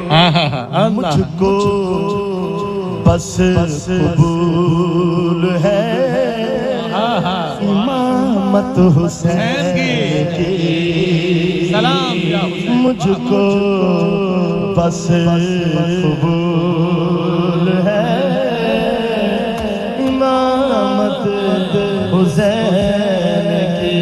मुझको बस कबूल है इमामत हुसैन की। सलाम या हुसैन। मुझको बस कबूल है इमामत हुसैन की।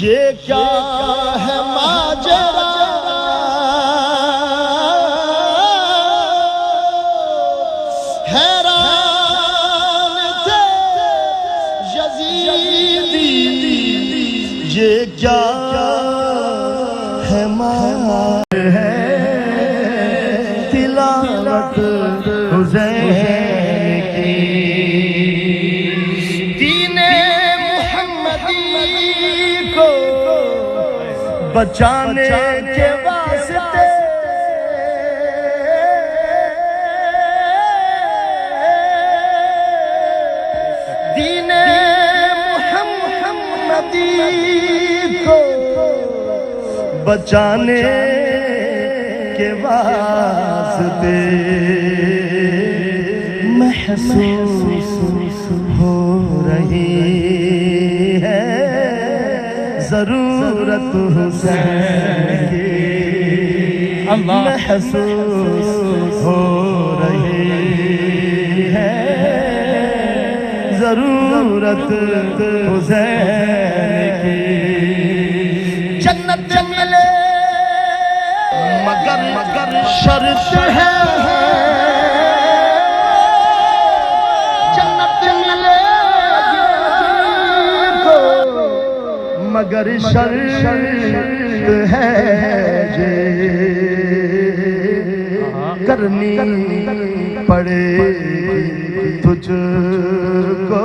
ये क्या है माजरा, हैरान थे यजीदी। ये क्या है माजरा है तिलावत हुसैन की। दीने मुहम्मदी को बचाने के वास्ते दीने मुहम्मदी को बचाने के वास्ते महसूस हो रही है ज़रूरत हुसैन की। महसूस हो रही है ज़रूरत हुसैन की। जन्नत मिले मगर शर्त है, जन्नत मिले मगर शर्त है जे करनी पड़ेगी तुझको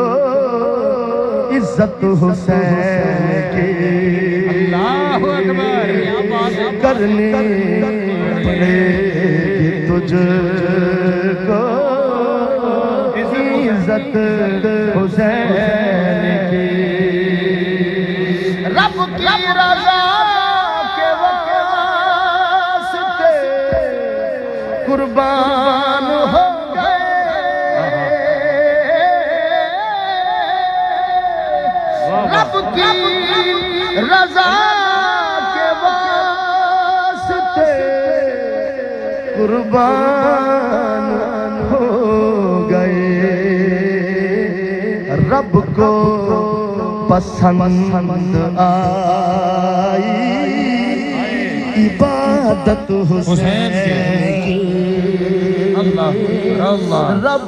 इज्जत हुसैन की। अल्लाहु अकबर। करनी पड़ेगी तुझको इज्जत हुसैन की। रब की रज़ा के वास्ते कुर्बान हो गए। रब की रज़ा के वास्ते कुर्बान हो गए। रब को पसंद आई इबादत हुसैन की। अल्लाह अल्लाह। रब